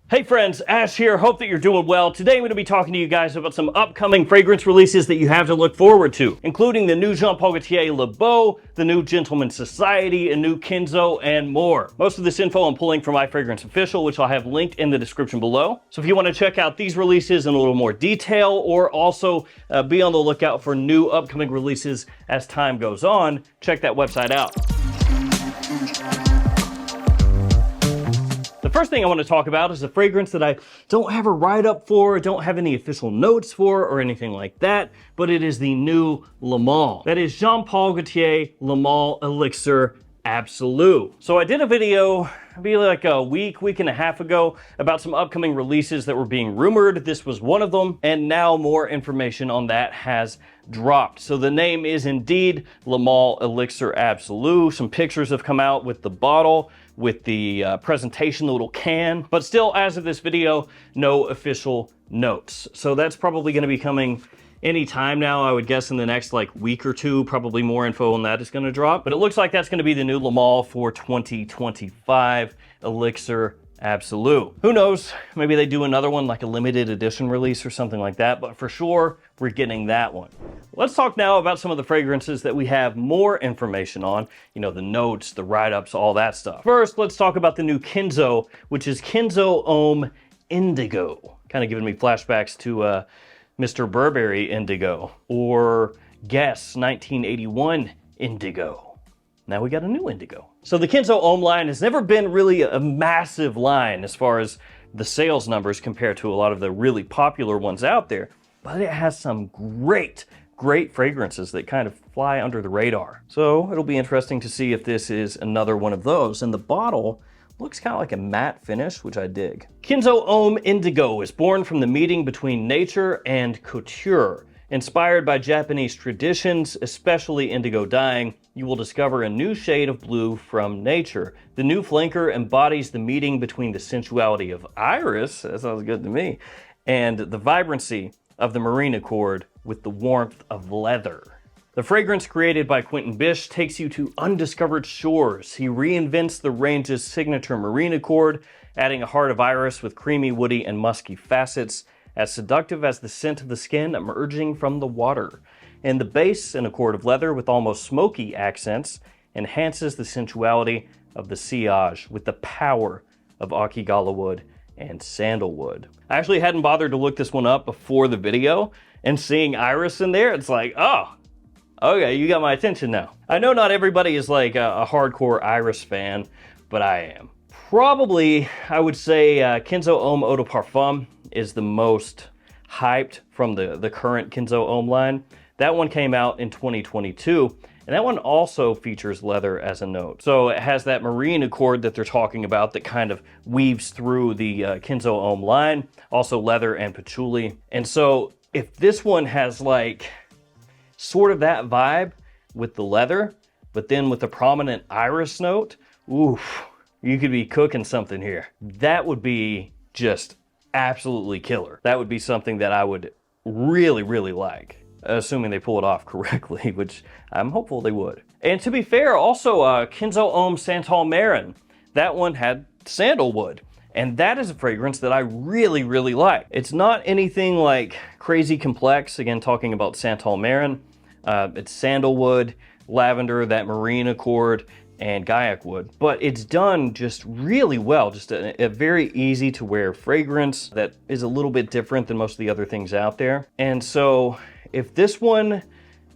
Hey friends, Ash here. Hope that you're doing well. Today I'm going to be talking to you guys about some upcoming fragrance releases that you have to look forward to, including the new Jean Paul Gaultier Le Beau, the new Gentleman's Society, a new Kenzo, and more. Most of this info I'm pulling from My Fragrance Official, which I'll have linked in the description below. So if you want to check out these releases in a little more detail, or also be on the lookout for new upcoming releases as time goes on, check that website out. The first thing I want to talk about is a fragrance that I don't have a write-up for, don't have any official notes for, or anything like that, but it is the new Le Male. That is Jean Paul Gaultier Le Male Elixir Absolute. So I did a video, maybe like a week and a half ago, about some upcoming releases that were being rumored. This was one of them, and now more information on that has dropped. So the name is indeed Le Male Elixir Absolute. Some pictures have come out with the bottle, with the presentation, the little can, but still, as of this video, no official notes. So that's probably gonna be coming anytime now, I would guess in the next like week or two. Probably more info on that is gonna drop, but it looks like that's gonna be the new Le Male for 2025 Elixir Absolute. Who knows, maybe they do another one like a limited edition release or something like that, but for sure we're getting that one. Let's talk now about some of the fragrances that we have more information on, you know, the notes, the write-ups, all that stuff. First, let's talk about the new Kenzo, which is Kenzo Indigo. Kind of giving me flashbacks to Mr. Burberry Indigo, or Guess 1981 Indigo. Now we got a new Indigo. So the Kenzo line has never been really a massive line as far as the sales numbers compared to a lot of the really popular ones out there, but it has some great fragrances that kind of fly under the radar. So it'll be interesting to see if this is another one of those. And the bottle looks kind of like a matte finish, which I dig. Kenzo Indigo is born from the meeting between nature and couture. Inspired by Japanese traditions, especially indigo dyeing, you will discover a new shade of blue from nature. The new flanker embodies the meeting between the sensuality of iris, that sounds good to me, and the vibrancy of the marine accord with the warmth of leather. The fragrance created by Quentin Bish takes you to undiscovered shores. He reinvents the range's signature marine accord, adding a heart of iris with creamy, woody, and musky facets, as seductive as the scent of the skin emerging from the water. And the base, an accord of leather with almost smoky accents, enhances the sensuality of the sillage with the power of akigala wood and sandalwood. I actually hadn't bothered to look this one up before the video, and seeing iris in there, it's like, oh, okay, you got my attention now. I know not everybody is like a hardcore iris fan, but I am. Probably, I would say Kenzo Eau de Parfum is the most hyped from the current Kenzo line. That one came out in 2022, and that one also features leather as a note. So it has that marine accord that they're talking about that kind of weaves through the Kenzo line, also leather and patchouli. And so if this one has like sort of that vibe with the leather, but then with the prominent iris note, oof, you could be cooking something here. That would be just absolutely killer. That would be something that I would really like, assuming they pull it off correctly, which I'm hopeful they would. And to be fair, also Kenzo Santal Marin, that one had sandalwood, and that is a fragrance that I really like. It's not anything like crazy complex, again talking about Santal Marin. It's sandalwood, lavender, that marine accord, and Gaiac wood, but it's done just really well. Just a very easy to wear fragrance that is a little bit different than most of the other things out there. And so if this one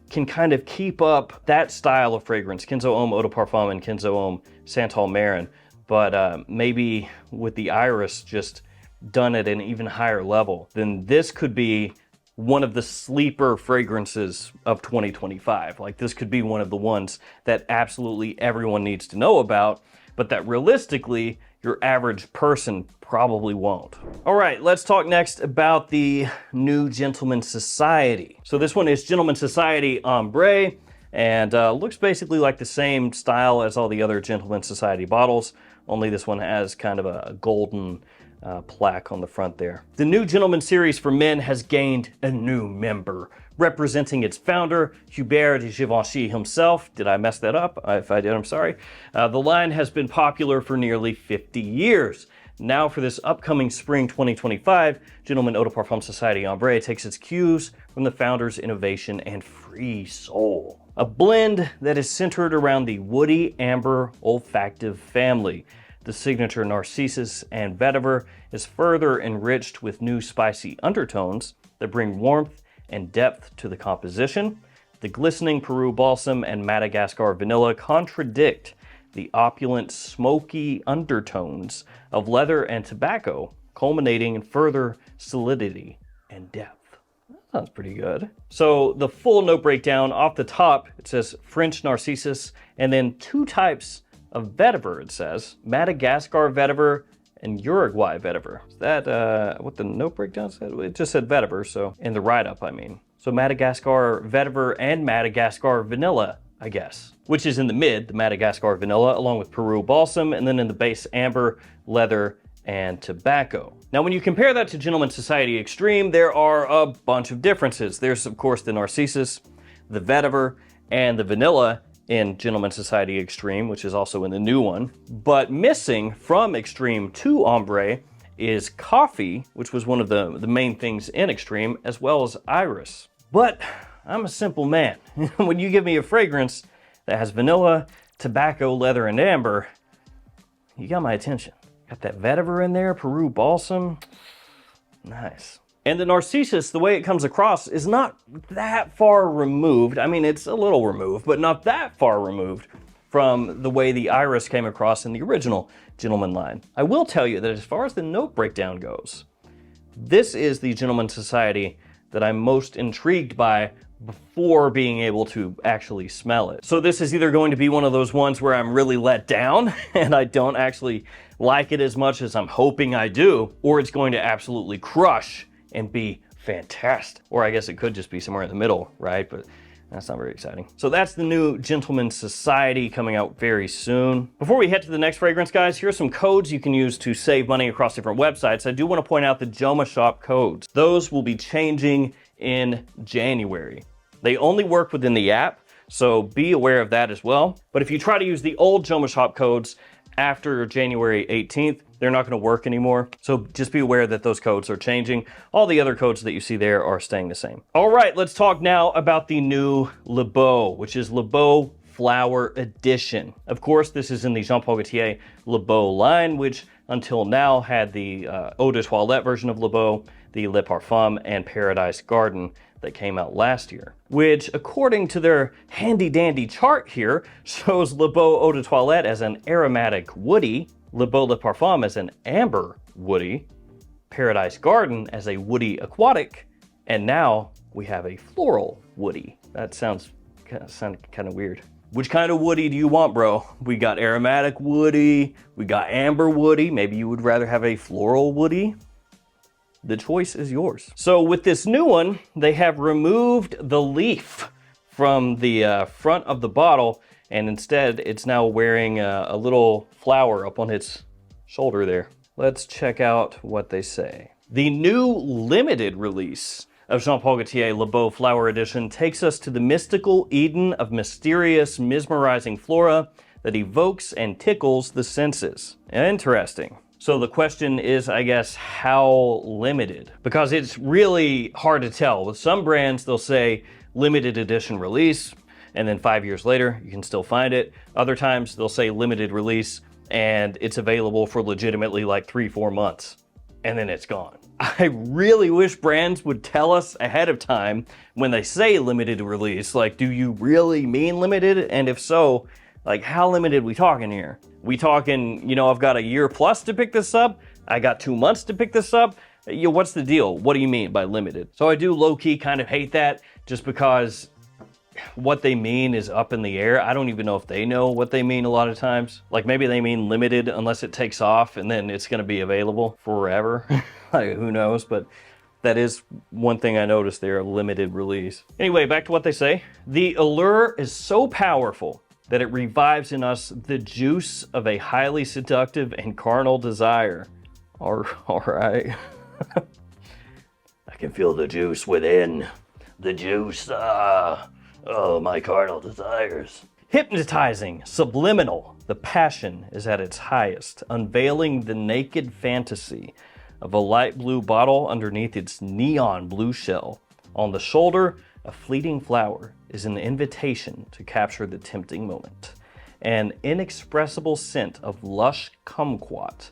can kind of keep up that style of fragrance, Kenzo Eau de Parfum and Kenzo Santal Marin, but maybe with the iris just done at an even higher level, then this could be one of the sleeper fragrances of 2025. Like, this could be one of the ones that absolutely everyone needs to know about, but that realistically your average person probably won't. All right, let's talk next about the new Gentleman's Society. So this one is Gentleman's Society Ambree, and looks basically like the same style as all the other Gentleman's Society bottles, only this one has kind of a golden plaque on the front there. The new Gentleman series for men has gained a new member, representing its founder, Hubert de Givenchy himself. Did I mess that up? If I did, I'm sorry. The line has been popular for nearly 50 years. Now for this upcoming spring 2025, Gentleman Eau de Parfum Society Ambree takes its cues from the founder's innovation and free soul. A blend that is centered around the woody amber olfactive family. The signature Narcissus and Vetiver is further enriched with new spicy undertones that bring warmth and depth to the composition. The glistening Peru Balsam and Madagascar Vanilla contradict the opulent smoky undertones of leather and tobacco, culminating in further solidity and depth. That sounds pretty good. So the full note breakdown off the top, it says French Narcissus, and then 2 types of vetiver, it says. Madagascar vetiver and Uruguay vetiver. Is that what the note breakdown said? It just said vetiver, so in the write-up, I mean. So Madagascar vetiver and Madagascar vanilla, I guess, which is in the mid, the Madagascar vanilla, along with Peru Balsam, and then in the base amber, leather, and tobacco. Now, when you compare that to Gentleman Society Extreme, there are a bunch of differences. There's, of course, the Narcissus, the vetiver, and the vanilla in Gentleman Society Extreme, which is also in the new one. But missing from Extreme to Ambree is coffee, which was one of the main things in Extreme, as well as iris. But I'm a simple man. When you give me a fragrance that has vanilla, tobacco, leather, and amber, you got my attention. Got that vetiver in there, Peru Balsam. Nice. And the Narcissus, the way it comes across, is not that far removed. I mean, it's a little removed, but not that far removed from the way the iris came across in the original Gentleman line. I will tell you that as far as the note breakdown goes, this is the Gentleman Society that I'm most intrigued by before being able to actually smell it. So this is either going to be one of those ones where I'm really let down and I don't actually like it as much as I'm hoping I do, or it's going to absolutely crush and be fantastic. Or I guess it could just be somewhere in the middle, right? But that's not very exciting. So that's the new Gentleman Society coming out very soon. Before we head to the next fragrance, guys, here are some codes you can use to save money across different websites. I do want to point out the JOMASHOP codes. Those will be changing in January. They only work within the app, so be aware of that as well. But if you try to use the old JOMASHOP codes after January 18th, they're not going to work anymore. So just be aware that those codes are changing. All the other codes that you see there are staying the same. All right, let's talk now about the new Le Beau, which is Le Beau Flower Edition. Of course, this is in the Jean Paul Gaultier Le Beau line, which until now had the Eau de Toilette version of Le Beau, the Le Parfum, and Paradise Garden that came out last year, which according to their handy dandy chart here, shows Le Beau Eau de Toilette as an aromatic woody, Le Beau Le Parfum as an amber woody, Paradise Garden as a woody aquatic, and now we have a floral woody. That sounds kind of weird. Which kind of woody do you want, bro? We got aromatic woody, we got amber woody, maybe you would rather have a floral woody? The choice is yours. So with this new one, they have removed the leaf from the front of the bottle, and instead it's now wearing a little flower up on its shoulder there. Let's check out what they say. The new limited release of Jean Paul Gaultier Le Beau Flower Edition takes us to the mystical Eden of mysterious, mesmerizing flora that evokes and tickles the senses. Interesting. So the question is, I guess, how limited? Because it's really hard to tell. With some brands, they'll say limited edition release, and then 5 years later, you can still find it. Other times, they'll say limited release, and it's available for legitimately like 3-4 months, and then it's gone. I really wish brands would tell us ahead of time when they say limited release, like, do you really mean limited? And if so, like, how limited we talking here? We talking, you know, I've got a year plus to pick this up. I got 2 months to pick this up. You know, what's the deal? What do you mean by limited? So I do low-key kind of hate that, just because what they mean is up in the air. I don't even know if they know what they mean a lot of times. Like, maybe they mean limited unless it takes off and then it's gonna be available forever. Like, who knows? But that is one thing I noticed there, a limited release. Anyway, back to what they say. The allure is so powerful that it revives in us the juice of a highly seductive and carnal desire. All right. I can feel the juice within. The juice, oh, my carnal desires. Hypnotizing, subliminal, the passion is at its highest, unveiling the naked fantasy of a light blue bottle underneath its neon blue shell. On the shoulder, a fleeting flower is an invitation to capture the tempting moment. An inexpressible scent of lush kumquat,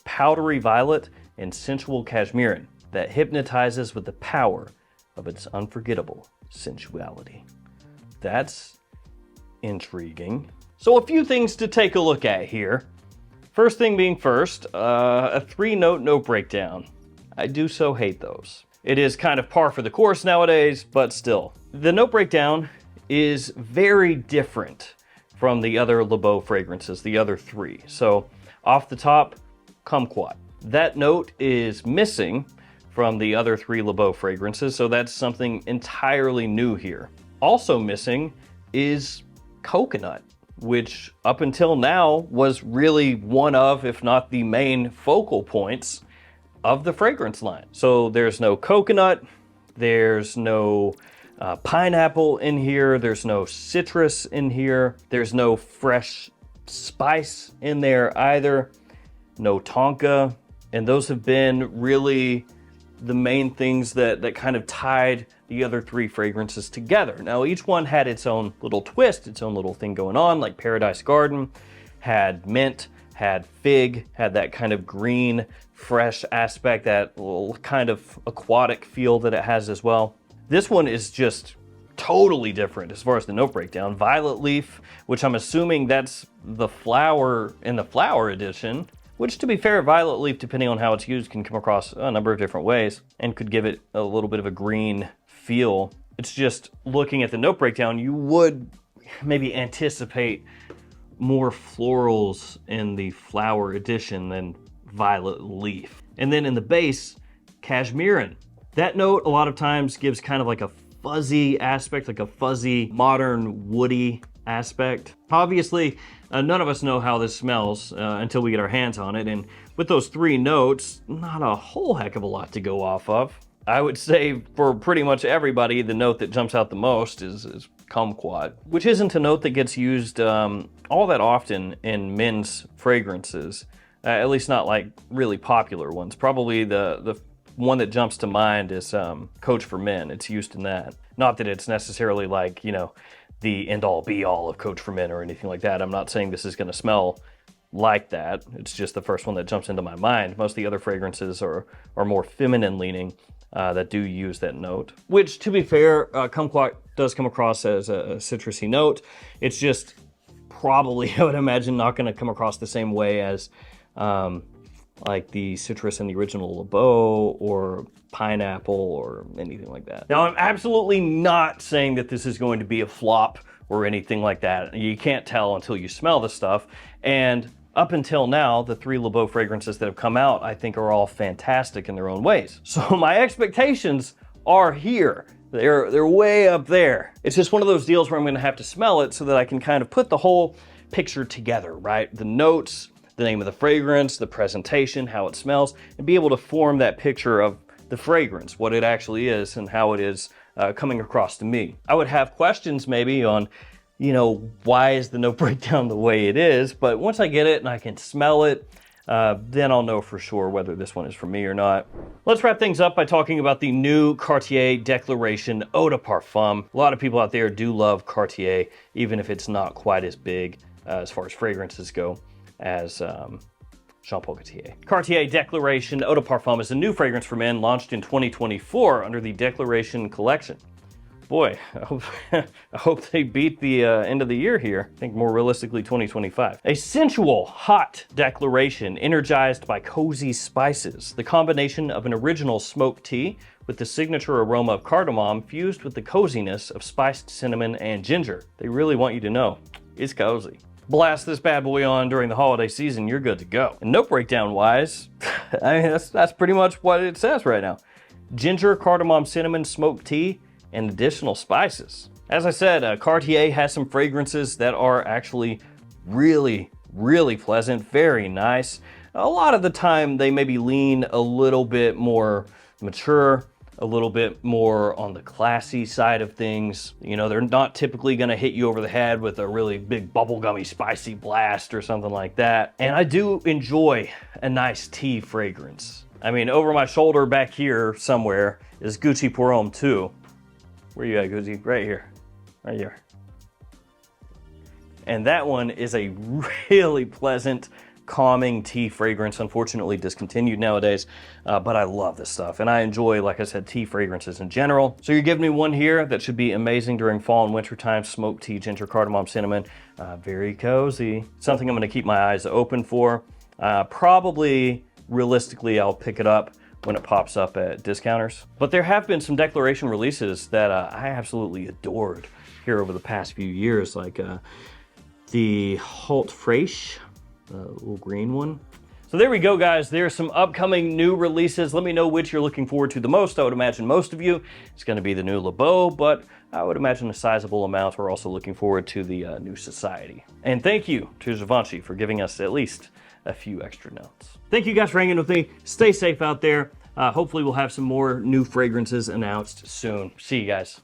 powdery violet, and sensual cashmere that hypnotizes with the power of its unforgettable sensuality. That's intriguing. So a few things to take a look at here. First thing being first, a 3-note note breakdown. I do so hate those. It is kind of par for the course nowadays, but still. The note breakdown is very different from the other Le Beau fragrances, the other 3. So off the top, kumquat. That note is missing from the other 3 Le Beau fragrances, so that's something entirely new here. Also missing is coconut, which up until now was really one of, if not the main focal points of the fragrance line. So there's no coconut, there's no pineapple in here, there's no citrus in here, there's no fresh spice in there either, no tonka, and those have been really the main things that kind of tied the other 3 fragrances together. Now each one had its own little twist, its own little thing going on, like Paradise Garden had mint, had fig, had that kind of green, fresh aspect, that little kind of aquatic feel that it has as well. This one is just totally different as far as the note breakdown. Violet leaf, which I'm assuming that's the flower in the flower edition, which, to be fair, violet leaf, depending on how it's used, can come across a number of different ways and could give it a little bit of a green feel. It's just looking at the note breakdown, you would maybe anticipate more florals in the flower edition than violet leaf. And then in the base, cashmere. That note a lot of times gives kind of like a fuzzy aspect, like a fuzzy, modern, woody aspect. Obviously, none of us know how this smells until we get our hands on it, and with those 3 notes, not a whole heck of a lot to go off of. I would say for pretty much everybody, the note that jumps out the most is kumquat, which isn't a note that gets used all that often in men's fragrances, at least not like really popular ones. Probably the one that jumps to mind is Coach for Men. It's used in that. Not that it's necessarily like, you know, the end-all be-all of Coach for Men or anything like that. I'm not saying this is going to smell like that. It's just the first one that jumps into my mind. Most of the other fragrances are more feminine leaning that do use that note, which, to be fair, kumquat does come across as a citrusy note. It's just probably, I would imagine, not going to come across the same way as like the citrus in the original Le Beau or pineapple or anything like that. Now, I'm absolutely not saying that this is going to be a flop or anything like that. You can't tell until you smell the stuff. And up until now, the 3 Le Beau fragrances that have come out, I think, are all fantastic in their own ways. So my expectations are here. They're way up there. It's just one of those deals where I'm gonna have to smell it so that I can kind of put the whole picture together, right? The notes, the name of the fragrance, the presentation, how it smells, and be able to form that picture of the fragrance, what it actually is and how it is coming across to me. I would have questions maybe on, you know, why is the note breakdown the way it is? But once I get it and I can smell it, then I'll know for sure whether this one is for me or not. Let's wrap things up by talking about the new Cartier Declaration Eau de Parfum. A lot of people out there do love Cartier, even if it's not quite as big as far as fragrances go as Jean Paul Gaultier. Cartier Declaration Eau de Parfum is a new fragrance for men launched in 2024 under the Declaration collection. Boy, I hope they beat the end of the year here. I think more realistically 2025. A sensual, hot declaration energized by cozy spices. The combination of an original smoked tea with the signature aroma of cardamom fused with the coziness of spiced cinnamon and ginger. They really want you to know it's cozy. Blast this bad boy on during the holiday season, you're good to go. And note breakdown wise, I mean, that's pretty much what it says right now. Ginger, cardamom, cinnamon, smoked tea, and additional spices. As I said, Cartier has some fragrances that are actually really, really pleasant, very nice. A lot of the time they maybe lean a little bit more mature, a little bit more on the classy side of things. You know, they're not typically gonna hit you over the head with a really big bubblegummy spicy blast or something like that. And I do enjoy a nice tea fragrance. I mean, over my shoulder back here somewhere is Gucci Pour Homme 2. Where you at, Gucci? Right here, right here. And that one is a really pleasant, calming tea fragrance, unfortunately discontinued nowadays, but I love this stuff. And I enjoy, like I said, tea fragrances in general. So you're giving me one here that should be amazing during fall and winter time. Smoked tea, ginger, cardamom, cinnamon, very cozy. Something I'm gonna keep my eyes open for. Probably, realistically, I'll pick it up when it pops up at discounters. But there have been some declaration releases that I absolutely adored here over the past few years, like the Halt Fresh, little green one. So there we go, guys. There's some upcoming new releases. Let me know which you're looking forward to the most. I would imagine most of you, it's gonna be the new Le Beau, but I would imagine a sizable amount are also looking forward to the new Society. And thank you to Givenchy for giving us at least a few extra notes. Thank you guys for hanging with me. Stay safe out there. Hopefully we'll have some more new fragrances announced soon. See you guys.